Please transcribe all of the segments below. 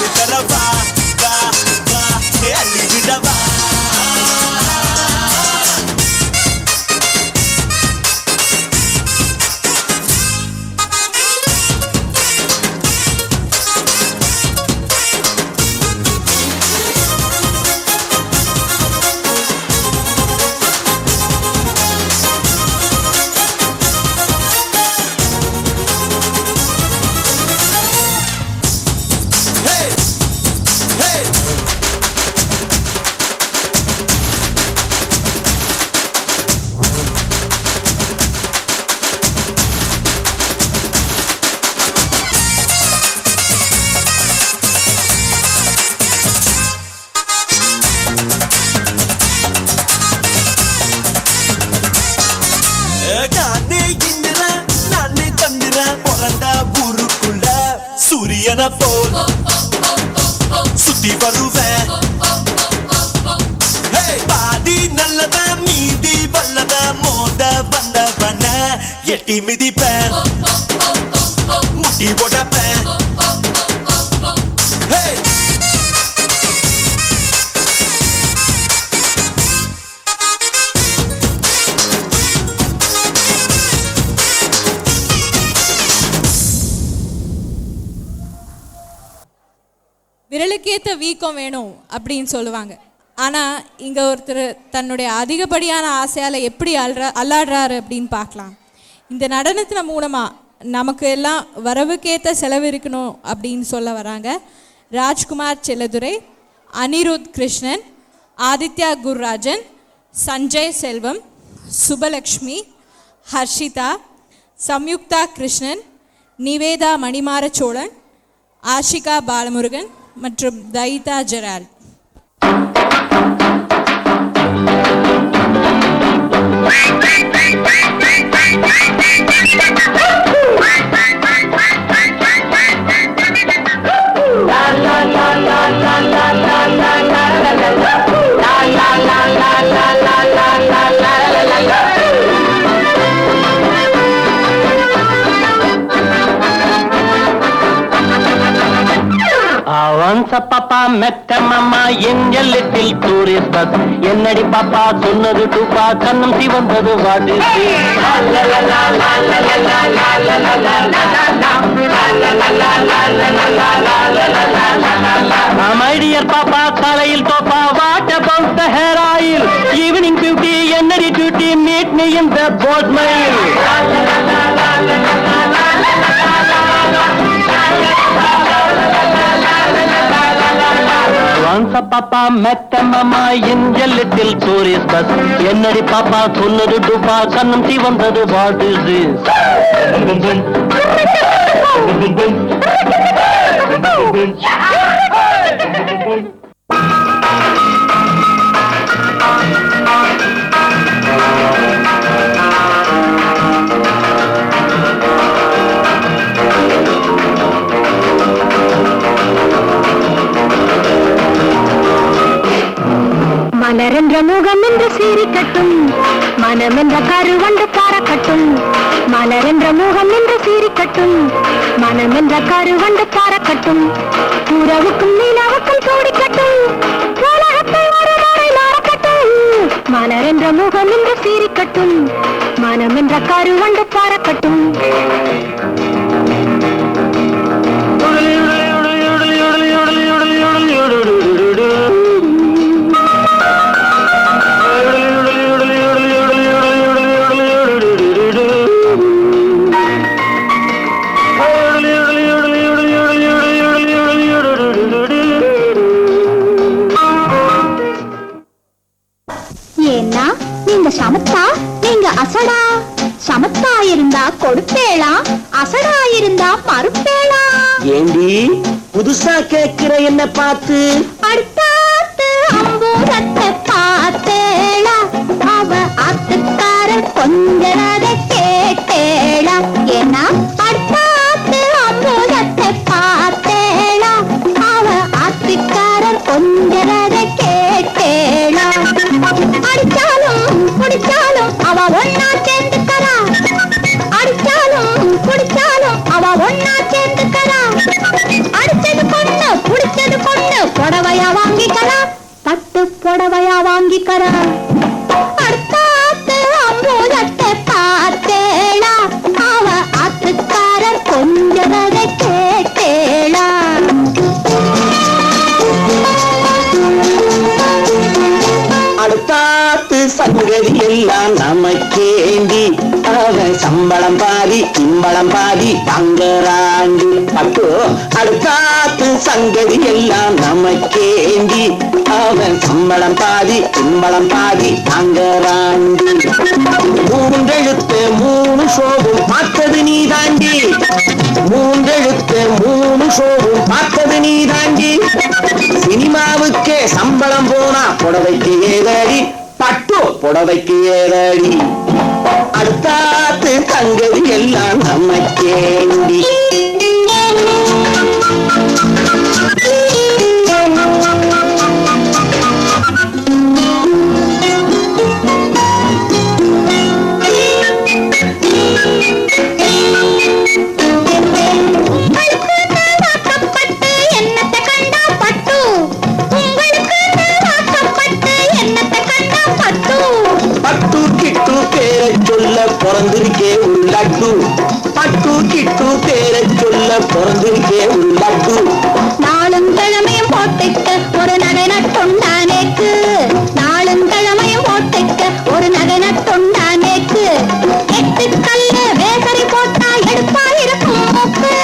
அள்ளி தரவா வா வா அள்ளி விடவா சூரியன போல் சுத்தி வருவேன் பாதி நல்லத மீதி வல்லத மோத வந்தவன எட்டி மிதிப்பேன் முட்டி போடப்பேன் விரலுக்கேற்ற வீக்கம் வேணும் அப்படின்னு சொல்லுவாங்க. ஆனால் இங்கே ஒருத்தர் தன்னுடைய அதிகப்படியான ஆசையால் எப்படி அல்லாடுறாரு அப்படின்னு பார்க்கலாம். இந்த நடனத்தின் மூலமாக நமக்கு எல்லாம் வரவுக்கேற்ற செலவு இருக்கணும் அப்படின்னு சொல்ல வராங்க. ராஜ்குமார் செல்லதுரை, அனிருத் கிருஷ்ணன், ஆதித்யா குருராஜன், சஞ்சய் செல்வம், சுபலக்ஷ்மி, ஹர்ஷிதா, சம்யுக்தா கிருஷ்ணன், நிவேதா மணிமார சோழன், ஆஷிகா பாலமுருகன் மற்றும் தைதா ஜெரால். Once a papa met a mama in a little tourist bus. என்னடி பாப்பா சொன்னது டூப்பா கண்ணம் சிவந்தது what is my dear papa காலையில் தோப்பா what about the hair oil evening beauty என்னடி duty meet me in the boat mile. Once a papa met a mama in a little tourist bus. என்னடி பாப்பா சொன்னது டூப்பா கண்ணம் சிவந்தது what is this? மலரென்ற முகம் என்று சீரிக்கட்டும், மனமென்ற கருவண்டு பாரக்கட்டும். மலரென்ற முகம் என்று சீரிக்கட்டும், மனமென்ற கருவண்டு பாரக்கட்டும். உறவுக்கும் நிலவுக்கும் சூடிக்கட்டும், உலகத்தை ஒரு முறை மாறக்கட்டும். மலரென்ற முகம் என்று சீரிக்கட்டும், மனமென்ற கருவண்டு பாரக்கட்டும். சமத்தா நீங்க அசடா, சமத்தா இருந்தா கொடுப்பேளா, அசடா இருந்தா மறுப்பேளா. ஏண்டி புதுசா கேக்குற என்ன பார்த்து? அடுத்தாத்து அம்பூரத்தை பார்த்தேளா, அவ ஆத்துக்காரர் கொஞ்சரதை கேட்டேளா. ஏன்னா அடுத்தாத்து அம்பூரத்தை பார்த்தேளா, அவ ஆத்துக்காரர் கொஞ்சரதை கேட்டேளா. அடிச்சாலும் குடிச்சாலும் அவ ஒன்னா சேர்ந்துக்கறா, அடிச்சாலும் குடிச்சாலும் அவ ஒன்னா சேர்ந்துக்கறா. அடிச்சது பொண்ணு குடிச்சது பாரா அடுத்தாத்து அம்பூதத்தை பார்த்தேளா அவ ஆத்துக்காரர் கொஞ்சதை கேட்டேளா அடுத்தாத்து சங்கதி எல்லாம் நமக்கேண்டி அவன் சம்பளம் பாதி கிம்பளம் பாதி தங்கராண்டி அப்போ அடுத்தாத்து சங்கதி எல்லாம் நமக்கேண்டி அவன் சம்பளம் பாதி கிம்பளம் பாதி தங்கராண்டி மூன்றெழுத்து மூணு ஷோவும் பார்த்தது நீ தாண்டி மூன்றெழுத்து மூணு ஷோவும் பார்த்தது நீ தாண்டி சினிமாவுக்கே சம்பளம் போனா புடவைக்கு ஏதடி பட்டு புடவைக்கு ஏதடி அடுத்தாத்து சங்கதி எல்லாம் நமக்கேண்டி பிறந்திருக்கே ஒரு லட்டு பட்டு கிட்டு பேரை சொல்ல பிறந்திருக்கே ஒரு லட்டு நாளும் கிழமையும் போட்டுக்க ஒரு நகை நட்டுண்டானேக்கு நாளும் கிழமையும் போட்டுக்க ஒரு நகை நட்டுண்டானேக்கு 8 கல்லு வேசரி போட்டா எடுப்பா இருக்கும் மூக்கு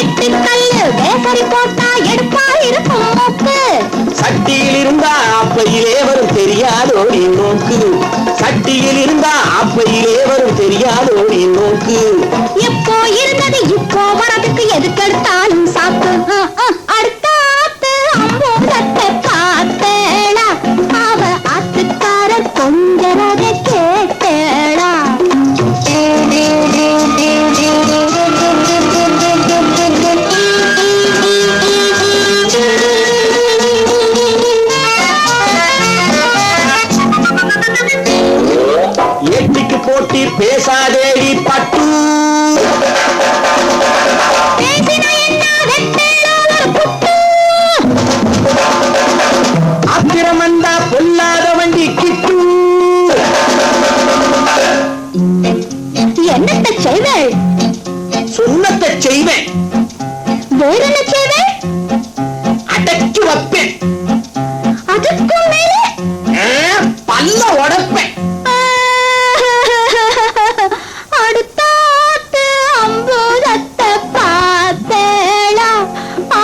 8 கல்லு வேசரி போட்டா எடுப்பா இருக்கும் மூக்கு சட்டியில் இருந்தா அப்பையிலே வரும் தெரியாதோடி நோக்கு சட்டியில் இருந்தா அப்பையிலே வரும் தெரியாதோடி நோக்கு எப்போ இருந்தது இப்போ வரதுக்கு எதுக்கெடுத்தாலும் சாப்பு அடுத்தாத்து அம்பூதத்தை பார்த்தேளா அவ ஆத்துக்காரர் கொஞ்சரத கேட்டேளா எட்டிக்கு போட்டி பேசாதேடி பட்டு அத்திரமண்டா பொல்லாத வண்டி கிட்டு என்னத்தை செய்வேள் சொன்னத்தை செய்வேன் வேற என்ன செய்வேள் அடக்கி வைப்பேன் அதுக்கும் மேலே பல்ல உடைப்பேன் அடுத்தாத்து அம்பூதத்தை பார்த்தேளா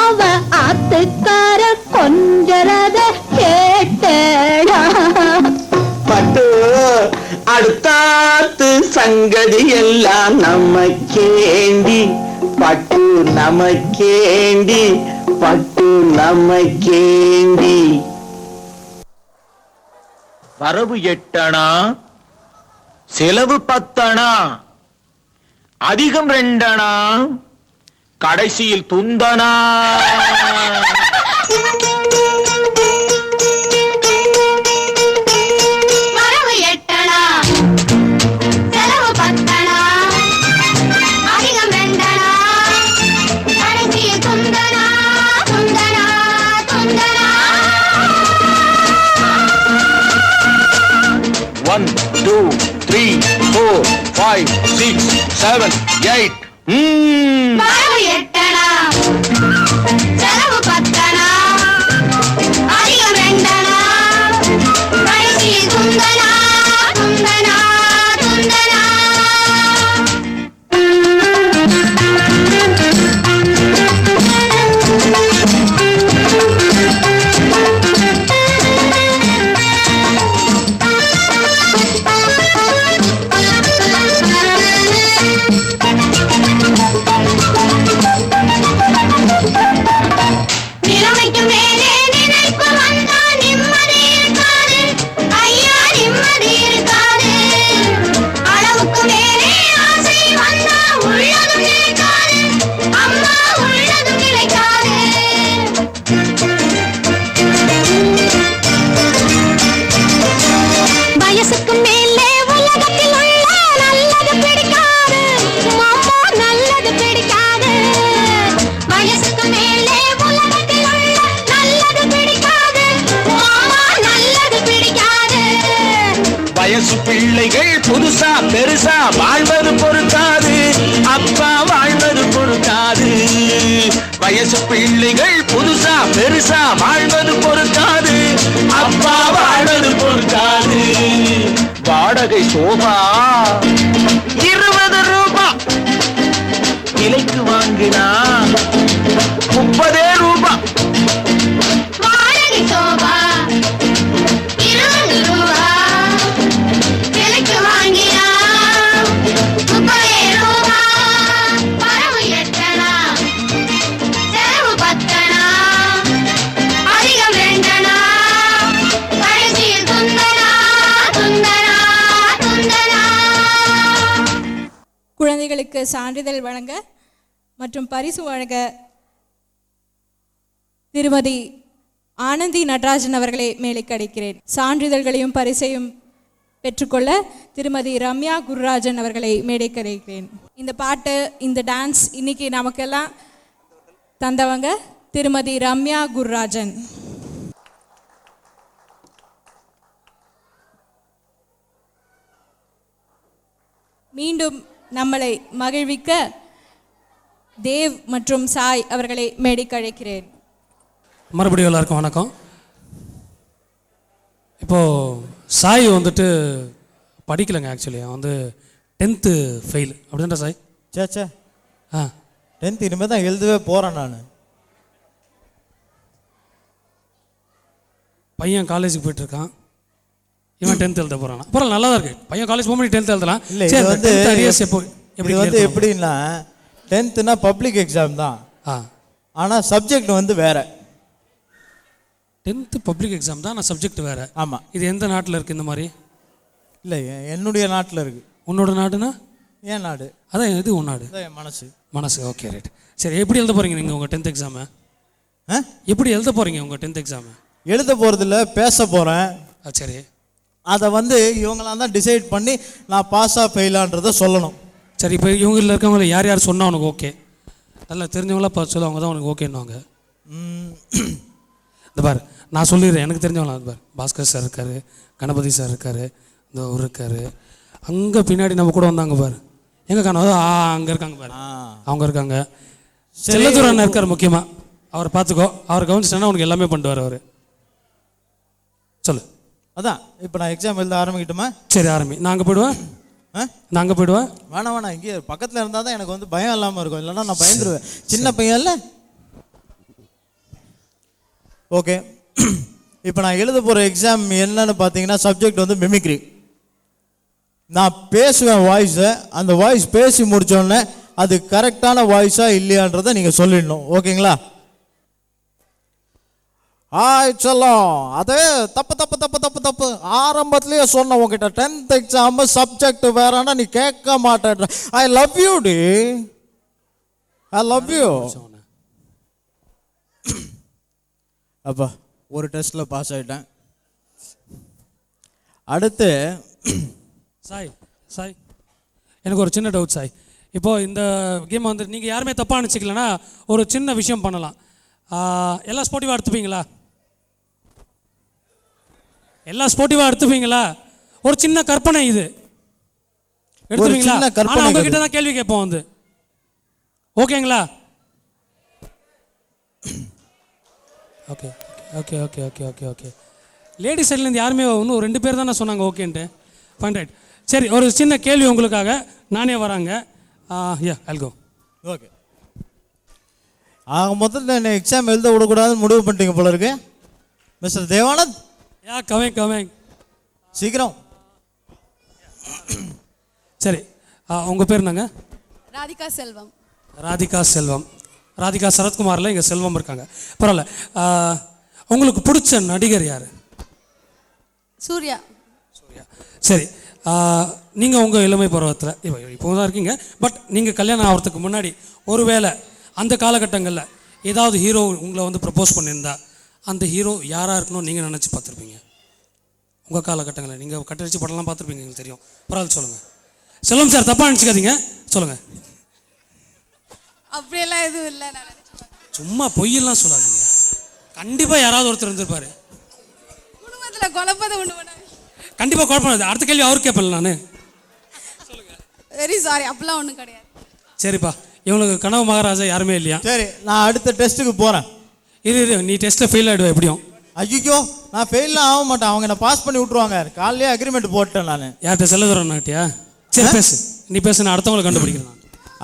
அவ ஆத்துக்கார கொஞ்சரத கேட்டேளா பட்டு அடுத்தாத்து சங்கதி எல்லாம் நமக்கேண்டி பட்டு நமக்கேண்டி பட்டு நமக்கேண்டி வரவு 8 அணா செலவு 10 அணா அதிகம் 2 அணா கடைசியில் துந்தனா வரவு 8 அணா செலவு 10 அணா அதிகம் 2 அணா கடைசியில் துந்தனா துந்தனா துந்தனா 1 2 3 4 5 6 7 8 வரவு 8 அணா செலவு 10 அணா அதிகம் 2 அணா கடைசியில் துந்தனா துந்தனா துந்தனா வயசு பிள்ளைகள் புதுசா பெருசா வாழ்வது பொறுக்காது, அப்பா வாழ்வது பொறுக்காது. வயசு பிள்ளைகள் புதுசா பெருசா வாழ்வது பொறுக்காது, அப்பா வாழ்வது பொறுக்காது. வாடகை சோபா 20 ரூபாய், விலைக்கு வாங்கினா 30 ரூபாய். வாடகை சோபா 20 ரூபா, விலைக்கு வாங்கினா 30 ரூபா. வரவு எட்டனா, செலவு பத்தனா, அதிகம் ரெண்டனா, கடைசியில் துந்தனா துந்தனா துந்தனா. குழந்தைகளுக்கு சான்றிதழ் வழங்க மற்றும் பரிசு வழங்க திருமதி ஆனந்தி நடராஜன் அவர்களை மேலே கிடைக்கிறேன். சான்றிதழ்களையும் பரிசையும் பெற்றுக்கொள்ள திருமதி ரம்யா குருராஜன் அவர்களை மேடை கிடைக்கிறேன். இந்த பாட்டு, இந்த டான்ஸ் இன்னைக்கு நமக்கெல்லாம் தந்தவங்க திருமதி ரம்யா குருராஜன். மீண்டும் நம்மளை மகிழ்விக்க தேவ் மற்றும் சாய் அவர்களை மேடைக்கு அழைக்கிறேன். மறுபடியும் எல்லாருக்கும் வணக்கம். இப்போது சாய் வந்துட்டு படிக்கலைங்க. ஆக்சுவலி அவன் வந்து 10th ஃபெயில். அப்படின்ற சாய்? சேச்சே, ஆ 10th இனிமேல் தான் எழுதவே போகிறேன் நான். பையன் காலேஜுக்கு போயிட்டுருக்கான், இவன் 10th எழுத போகிறான். அப்புறம் நல்லா தான் இருக்குது. பையன் காலேஜ் போக 10th எழுதலாம். இல்லை, சரி, இது வந்து அரியர்ஸ் எப்போ எப்படி வந்து எப்படின்னா 10th பப்ளிக் எக்ஸாம் தான், ஆனால் சப்ஜெக்ட் வந்து வேற. 10th பப்ளிக் எக்ஸாம் தான், நான் சப்ஜெக்ட் வேறு. ஆமாம். இது எந்த நாட்டில் இருக்குது இந்த மாதிரி? இல்லை, என்னுடைய நாட்டில் இருக்குது. உன்னோட நாடுனா? ஏன் நாடு? அதான் இது உன் நாடு. என் மனசு. மனசு. Okay, right. சரி, எப்படி எழுத போகிறீங்க நீங்கள் உங்கள் 10th எக்ஸாமு? எப்படி எழுத போகிறீங்க உங்கள் 10th எக்ஸாமு? எழுத போகிறதில்ல, பேச போகிறேன். சரி, அதை வந்து இவங்களாம் தான் டிசைட் பண்ணி நான் பாஸாக ஃபெயிலான்றதை சொல்லணும். சரி, இப்போ இவங்களில் இருக்கவங்கள யார் யார் சொன்னால் உனக்கு ஓகே? நல்லா தெரிஞ்சவங்களா பார்த்து சொல்ல, அவங்க தான் உனக்கு ஓகேன்னுவாங்க. இந்த பார், நான் சொல்லிடுறேன், எனக்கு தெரிஞ்சவங்களா. பார், பாஸ்கர் சார் இருக்கார், கணபதி சார் இருக்கார், இந்த அவர் இருக்கார், அங்கே பின்னாடி நம்ம கூட வந்தாங்க பார். எங்கே காணோம்? அங்கே இருக்காங்க பார், அவங்க இருக்காங்க. செல்லதுரை அண்ணன் இருக்கார் முக்கியமாக, அவரை பார்த்துக்கோ. அவர் கவனிச்சிட்டேன்னா உனக்கு எல்லாமே பண்ணிட்டு அவர். சொல்லு. அதான் இப்போ நான் எக்ஸாம் எழுத ஆரம்பிக்கட்டுமா? சரி, ஆரம்பி. நான் அங்கே போயிடுவேன். நான் அங்கே போயிடுவேன். வேணாம், இங்கே பக்கத்தில் இருந்தால் தான் எனக்கு வந்து பயம் இல்லாமல் இருக்கும், இல்லைன்னா நான் பயந்துருவேன். சின்ன பையன் இல்லை. ஓகே, இப்போ நான் எழுத போகிற எக்ஸாம் என்னன்னு பார்த்தீங்கன்னா, சப்ஜெக்ட் வந்து மிமிக்ரி. நான் பேசுவேன் வாய்ஸை, அந்த வாய்ஸ் பேசி முடித்தோடனே அது கரெக்டான வாய்ஸாக இல்லையான்றதை நீங்கள் சொல்லிடணும். ஓகேங்களா? சொல்லும் அதே தப்பு தப்பு தப்பு தப்பு தப்பு ஆரம்பத்திலேயே சொன்ன உங்ககிட்ட 10th எக்ஸாம் சப்ஜெக்ட் வேறனா நீ கேட்க மாட்டேன். ஐ லவ் யூ டி, ஐ லவ் யூ. அப்பா ஒரு டெஸ்ட்டில் பாஸ் ஆகிட்டேன். அடுத்து சாய், சாய் எனக்கு ஒரு சின்ன டவுட் சாய். இப்போது இந்த கேம் வந்து நீங்கள் யாருமே தப்பாக நினச்சிக்கலன்னா ஒரு சின்ன விஷயம் பண்ணலாம். எல்லாம் ஸ்போர்ட்டிவாக எடுத்துப்பீங்களா? எல்லாம் ஸ்போர்ட்டிவாக எடுத்துப்பீங்களா? ஒரு சின்ன கற்பனை இது எடுத்துப்பீங்களா? ஆனால் அவங்க கிட்ட தான் கேள்வி கேட்போம் வந்து. ஓகேங்களா? Okay okay okay okay okay okay ladies சைட்லேருந்து யாருமே இன்னும் 2 பேர் தானே சொன்னாங்க ஓகேன்ட்டு. Fine, right. சரி, ஒரு சின்ன கேள்வி உங்களுக்காக. நானே வராங்க. I'll go. ஓகே. முதல்ல என்ன எக்ஸாம் எழுத விடக்கூடாதுன்னு முடிவு பண்ணிட்டீங்க போல இருக்கு மிஸ்டர் தேவானந்த். கமிங் சீக்கிரம். சரி, உங்கள் பேர் என்னங்க? ராதிகா செல்வம். ராதிகா செல்வம். ராதிகா சரத்குமாரில் இங்கே செல்வம் இருக்காங்க. பரவாயில்ல. உங்களுக்கு பிடிச்ச நடிகர் யார்? சூர்யா. சூர்யா. சரி, நீங்கள் உங்கள் இளமை பருவத்தில் இப்போ தான் இருக்கீங்க. பட் நீங்கள் கல்யாணம் ஆகிறதுக்கு முன்னாடி ஒருவேளை அந்த காலகட்டங்களில் ஏதாவது ஹீரோ உங்களை வந்து ப்ரப்போஸ் பண்ணியிருந்தா அந்த ஹீரோ யாராக இருக்கணும்னு நீங்கள் நினச்சி பார்த்துருப்பீங்க? உங்கள் காலகட்டங்களில் நீங்கள் கட்டடிச்சு படம்லாம் பார்த்துருப்பீங்க, எங்களுக்கு தெரியும். பரவாயில்ல, சொல்லுங்கள். செல்வம் சார், தப்பாக நினச்சிக்காதீங்க, சொல்லுங்கள். அப்படியெல்லாம் எதுவும் இல்லை. சும்மா பொய்யெல்லாம் சொல்லாதீங்க. கண்டிப்பாக யாராவது ஒருத்தர் இருந்திருப்பார். குடும்பத்தில் குழப்பத்தை உண்டு பண்ண. கண்டிப்பாக குழப்பம் இல்லை. அடுத்த கேள்வி அவருக்கு கேட்பேன் நான். வெரி சாரி, அப்படிலாம் ஒன்றும் கிடையாது. சரிப்பா, இவங்களுக்கு கனவு மகாராஜா யாருமே இல்லையா? சரி, நான் அடுத்த டெஸ்ட்டுக்கு போகிறேன். இரு நீ டெஸ்ட்டில் ஃபெயில் ஆகிடுவேன் எப்படியும். ஐயோ, நான் ஃபெயிலாம் ஆக மாட்டேன். அவங்க என்ன பாஸ் பண்ணி விட்ருவாங்க. காலையிலே அக்ரிமெண்ட் போட்டேன் நான். யார்கிட்ட செல்லதுறோம் நாட்டியா? சரி பேசு, நீ பேசு, நான் அடுத்தவங்களை கண்டுபிடிக்கிறேன்.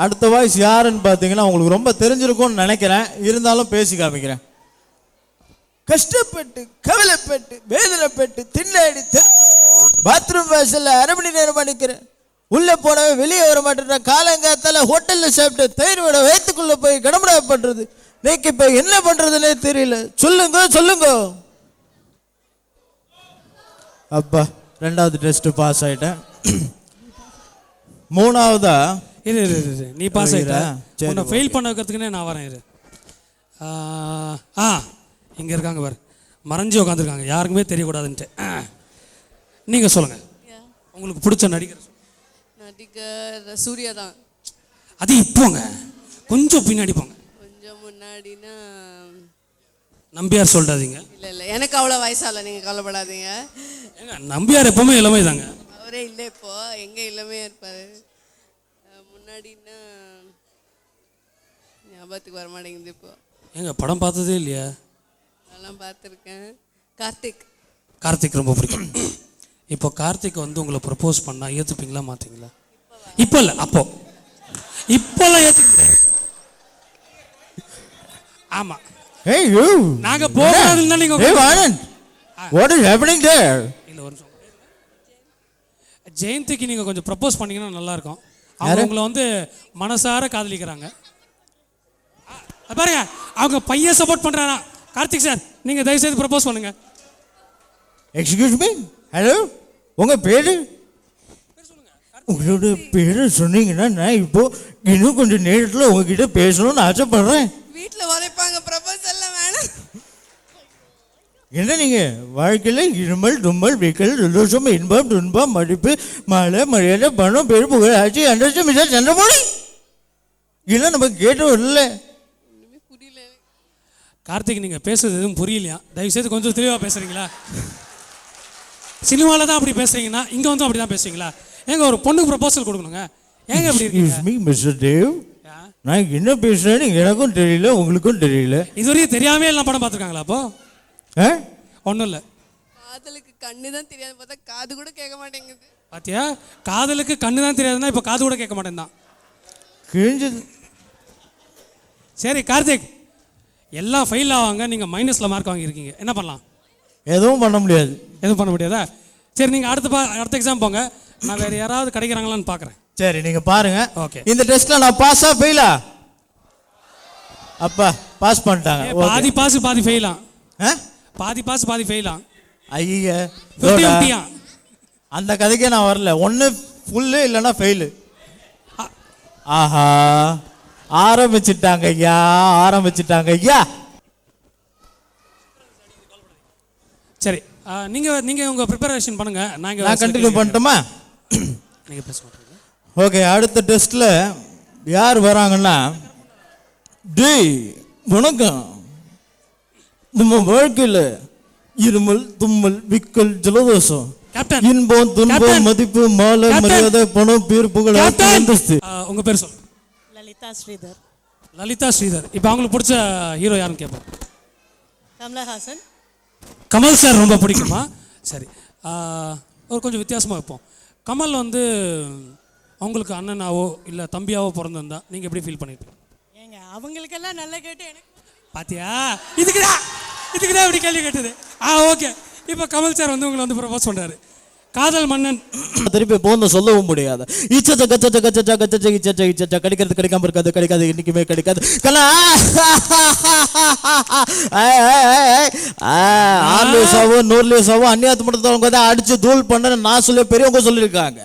அடுத்த வாய்ஸ் யாருன்னு பார்த்தீங்கன்னா உங்களுக்கு ரொம்ப தெரிஞ்சிருக்கும்னு நினைக்கிறேன். இருந்தாலும் பேசி காமிக்கிறேன். கஷ்டப்பட்டு கவலைப்பட்டு வேதனைப்பட்டு திண்டாடி பாத்ரூம் வாசல்ல 1/2 மணி நேரம் அடிக்கிறேன். உள்ளே போனவே வெளியே வர மாட்டேன். காலங்காத்தால ஹோட்டலில் சாப்பிட்டு தயிர் வடை வயிற்றுக்குள்ளே போய் கடமுடா பண்ணுறது. நீக்கு இப்போ என்ன பண்ணுறதுன்னே தெரியல. சொல்லுங்க. அப்பா, 2வது டெஸ்ட் பாஸ் ஆகிட்டேன். 3வதா இரு நீ பாஸ் ஆகிட்ட. உன்னை ஃபெயில் பண்ண வைக்கிறதுக்குன்னே நான் வரேன். இரு. இங்கே இருக்காங்க பாரு, மறைஞ்சி உட்காந்துருக்காங்க, யாருக்குமே தெரியக்கூடாதுன்ட்டு. நீங்கள் சொல்லுங்கள், உங்களுக்கு பிடிச்ச நடிகர் சூர்யா தான். அது இப்போங்க, கொஞ்சம் பின்னாடி போங்க. கொஞ்சம் முன்னாடினா நம்பியார் சொல்லிட்டாதீங்க. இல்லை, எனக்கு அவ்வளோ வயசால, நீங்கள் கவலைப்படாதீங்க. ஏங்க, நம்பியார் எப்பவுமே இளமை தாங்க. அவரே இல்லை இப்போ, எங்கே இளமையாக இருப்பார். முன்னாடின்னா ஞாபகத்துக்கு வர மாட்டேங்குது இப்போ. ஏங்க, படம் பார்த்ததே இல்லையா? அதெல்லாம் பார்த்துருக்கேன். கார்த்திக் ரொம்ப பிடிக்கும். இப்போ கார்த்திக் வந்து உங்களை ப்ரப்போஸ் பண்ணா ஏற்றுப்பீங்களா மாட்டீங்களா? இப்போ இல்லை, இப்போல்லாம் ஏற்றுக்கிறேன். ஆமாம். Hey you. நாங்க போகாதுன்னு நீங்க. Hey Anand. What is happening there? இல்ல ஒரு நிமிஷம். ஜெயந்திக்கு நீங்க கொஞ்சம் ப்ரப்போஸ் பண்ணீங்கன்னா நல்லா இருக்கும். அவங்க உங்களை வந்து மனசார காதலிக்கிறாங்க. பாருங்க, அவங்க பையன் சப்போர்ட் பண்றானா. கார்த்திக் சார், நீங்க தயவு செய்து ப்ரப்போஸ் பண்ணுங்க. Excuse me. Hello. உங்க பேரு? உங்களோட பேரு சொன்னீங்கன்னா நான் இப்போ இன்னும் கொஞ்சம் நேரத்தில் உங்ககிட்ட பேசணும்னு ஆசைப்படுறேன். வீட்டில் உரைப்பாங்க, ப்ரப்போசல்லாம் வேணும். என்ன நீங்க வாழ்க்கையில் இருமல் தும்மல் விக்கல் சந்தோஷம் இன்பம் துன்பம் மடிப்பு மழை மரியாதை பணம் பேர் புகழ் ஆட்சி அண்டர்ஸ்டாண்ட் மிஸ்டர் சந்திரமௌழி இதெல்லாம் நம்ம கேட்டோம் இல்லை. புரியல. கார்த்திக், நீங்க பேசுறது எதுவும் புரியலையா? தயவு செய்து கொஞ்சம் தெளிவாக பேசுறீங்களா? சினிமாவில் தான் அப்படி பேசுறீங்கன்னா இங்கே வந்து அப்படி தான் பேசுவீங்களா? ஏங்க, ஒரு பொண்ணுக்கு ப்ரப்போசல் கொடுக்கணுங்க. ஏங்க அப்படி இருக்கீங்க? மிஸ்டர் தேவ், நான் என்ன பேசுறேன்னு எனக்கும் தெரியல, உங்களுக்கும் தெரியல. இதுவரையும் தெரியாமே எல்லாம் படம் பார்த்துருக்காங்களா? அப்போ ஒன்றும் இல்லை. காதலுக்கு கண்ணு தான் தெரியாது பார்த்தா காது கூட கேட்க மாட்டேங்குது. பாத்தியா, காதலுக்கு கண்ணு தான் தெரியாதுன்னா இப்போ காது கூட கேட்க மாட்டேன் தான். கிழிஞ்சது. சரி கார்த்திக், எல்லாம் ஃபெயில் ஆவாங்க, நீங்கள் மைனஸில் மார்க் வாங்கியிருக்கீங்க, என்ன பண்ணலாம்? எதுவும் பண்ண முடியாது. எதுவும் பண்ண முடியாதா? சரி, நீங்கள் அடுத்த எக்ஸாம் போங்க. நான் வேறு யாராவது கிடைக்கிறாங்களான்னு பார்க்குறேன். சரி, நீங்கள் பாருங்க. ஓகே, இந்த டெஸ்ட்டில் நான் பாஸா ஃபெயிலா? அப்பா பாஸ் பண்ணிட்டாங்க. பாதி பாஸ் பாதி ஃபெயிலா? பாதி பாஸ் பாதி ஃபெயிலா? ஐயா, 50-50. அந்த கதைக்கே நான் வரல. ஒன்று ஃபுல்லு இல்லைன்னா ஃபெயிலு. ஆஹா, ஆரம்பிச்சிட்டாங்க ஐயா. சரி, நீங்கள் உங்கள் ப்ரிப்பரேஷன் பண்ணுங்கள். நான் கண்டினியூ பண்ணட்டுமா? நீங்கள் பேச மாட்டீங்க. ஓகே, அடுத்த டெஸ்ட்டில் யார் வராங்கன்னா, டேய் வணக்கம். நம்ம வாழ்க்கையில் இருமல் தும்மல் விக்கல் ஜலதோஷம் இன்பம் துன்பம் மதிப்பு மாலை மரியாதை பணம் பேர் புகழ் அந்தஸ்து. உங்கள் பேர் சொல்லு. லலிதா ஸ்ரீதர். இப்போ அவங்களுக்கு பிடிச்ச ஹீரோ யாருன்னு கேட்போம். கமலஹாசன். கமல் சார் ரொம்ப பிடிக்குமா? சரி, ஒரு கொஞ்சம் வித்தியாசமாக வைப்போம். கமல் வந்து அவங்களுக்கு அண்ணனாவோ இல்லை தம்பியாவோ பிறந்திருந்தா நீங்கள் எப்படி ஃபீல் பண்ணியிருப்பீங்க? ஏங்க, அவங்களுக்கெல்லாம் நல்லா கேட்டு எனக்கு பாத்தியா, இதுக்குதான் இப்படி கேள்வி கேட்டது. ஓகே, இப்போ கமல் சார் வந்து உங்களை வந்து ப்ரப்போஸ் பண்ணுறாரு. காதல் மன்னன் திருப்பி போன சொல்லவும் முடியாது. இச்சச்ச கச்சச்ச கச்சச்ச கச்சச்ச இச்சச்ச இச்சச்ச கிடைக்கிறது கிடைக்காம கிடைக்காது இன்னைக்குமே கிடைக்காது. 6 லட்சமோ 100 லட்சமோ அந்நியாத்து மட்டும் தான் அடிச்சு தூள் பண்ண நான் சொல்ல பெரியவங்க சொல்லியிருக்காங்க.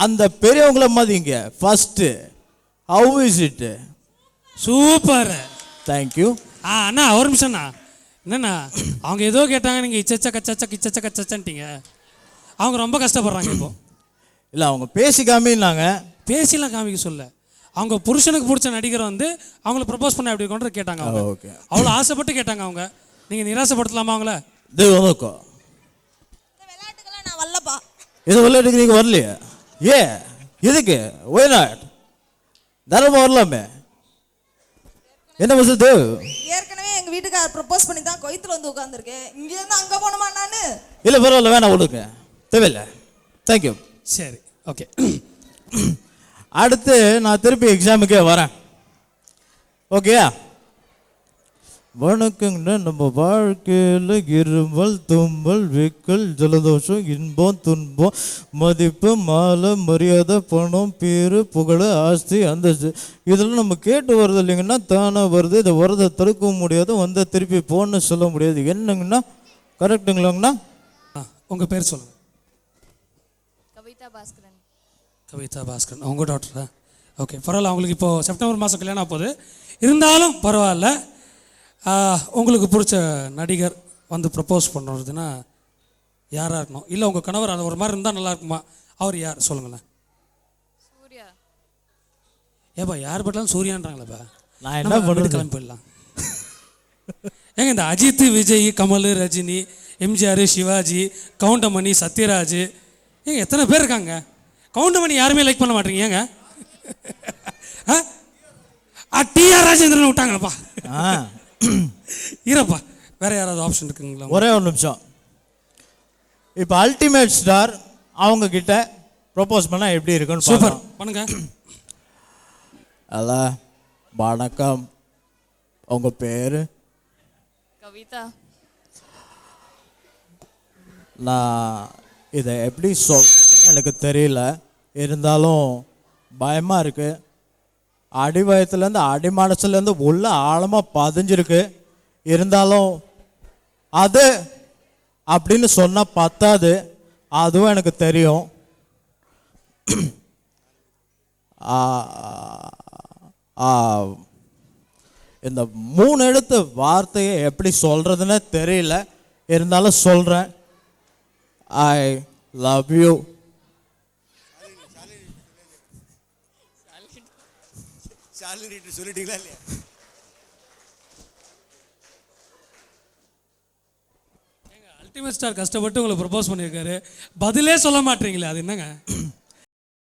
அந்த பெரியவங்கள மதிங்க first. How is it? Super, thank you. அண்ணா ஒரு நிமிஷம்ண்ணா. என்னண்ணா, அவங்க ஏதோ கேட்டாங்க, நீங்கள் இச்சச்ச கச்சச்சன்ட்டீங்க. அவங்க ரொம்ப கஷ்டப்படுறாங்க இப்போ. இல்லை, அவங்க பேசி காமின்னாங்க. பேசிலாம் காமிக்க சொல்ல, அவங்க புருஷனுக்கு பிடிச்ச நடிகரை வந்து அவங்கள ப்ரப்போஸ் பண்ண அப்படி கொண்டு கேட்டாங்க. ஓகே, அவ்வளோ ஆசைப்பட்டு கேட்டாங்க. அவங்க நீங்கள் நிராசைப்படுத்தலாமா அவங்கள? இது விளையாட்டுக்கெல்லாம் நான் வரலப்பா. இது விளையாட்டுக்கு நீங்கள் வரலையே? எதுக்கு? Why not? தாராளமாக வரலாமே. என்ன வசது? ஏற்கனவே எங்க வீட்டுக்காரர் ப்ரப்போஸ் பண்ணி தான் கொய்த்துல வந்து உட்கார்ந்துருக்கேன். இங்க இருந்து அங்க போகணுமா நானு? இல்லை பரவாயில்ல, வேணாம் விடுங்க, தேவையில்லை. தேங்க்யூ. சரி, ஓகே. அடுத்து நான் திருப்பி எக்ஸாமுக்கே வரேன். ஓகே, வணக்கங்க. நம்ம வாழ்க்கையில் இருமல், தும்மல், விக்கல், ஜலதோஷம், இன்பம், துன்பம், மதிப்பு, மாலை, மரியாதை, பணம், பேரு, புகழ், ஆஸ்தி, அந்தஸ்து, இதெல்லாம் நம்ம கேட்டு வருது இல்லைங்கன்னா தானாக வருது. இதை வரதை தடுக்க முடியாது, வந்தால் திருப்பி போன்னு சொல்ல முடியாது. என்னங்கண்ணா, கரெக்டுங்களாங்கண்ணா? உங்கள் பேர் சொல்லுங்கள். கவிதா பாஸ்கரன். கவிதா பாஸ்கரன், உங்கள் டாக்டரா? ஓகே, பரவாயில்ல. அவங்களுக்கு இப்போது செப்டம்பர் மாதம் கல்யாணம் ஆகுது. இருந்தாலும் பரவாயில்ல. உங்களுக்கு பிடிச்ச நடிகர் வந்து ப்ரப்போஸ் பண்ணுறதுன்னா யாராக இருக்கணும்? இல்லை உங்கள் கணவர் அது ஒரு மாதிரி இருந்தால் நல்லா இருக்குமா? அவர் யார் சொல்லுங்களேன். சூர்யா. ஏப்பா யார் பட்டாலும் சூர்யான்றாங்களேப்பா. நான் என்ன பண்ணுறது? கிளம்பி போயிடலாம். ஏங்க இந்த அஜித், விஜய், கமல், ரஜினி, எம்ஜிஆர், சிவாஜி, கவுண்டமணி, சத்யராஜ், ஏங்க எத்தனை பேர் இருக்காங்க. கவுண்டமணி யாருமே லைக் பண்ண மாட்டீங்க. ஏங்க டிஆர் ராஜேந்திரன் விட்டாங்களப்பா. இருப்பா, வேற யாராவது ஆப்ஷன் இருக்குங்களா? ஒரே ஒரு நிமிஷம். இப்போ அல்டிமேட் ஸ்டார் அவங்க கிட்ட ப்ரொபோஸ் பண்ணால் எப்படி இருக்குன்னு சூப்பர் பண்ணுங்க. அல்ல, வணக்கம், உங்கள் பேர்? கவிதா. நான் இதை எப்படி சொல்கிறதுன்னு எனக்கு தெரியல, இருந்தாலும் பயமாக இருக்குது. அடி வயத்துலேருந்து அடி மனசுலேருந்து உள்ள ஆழமாக பதிஞ்சிருக்கு. இருந்தாலும் அது அப்படின்னு சொன்னால் பத்தாது, அதுவும் எனக்கு தெரியும். இந்த 3 எழுத்து வார்த்தையை எப்படி சொல்கிறதுன்னு தெரியல, இருந்தாலும் சொல்கிறேன். ஐ லவ் யூ. சொல்லிட்டீங்களா இல்லையா? அல்டிமேட் ஸ்டார் கஷ்டப்பட்டு உங்களை ப்ரப்போஸ் பண்ணியிருக்காரு, பதிலே சொல்ல மாட்டீங்களே, அது என்னங்க?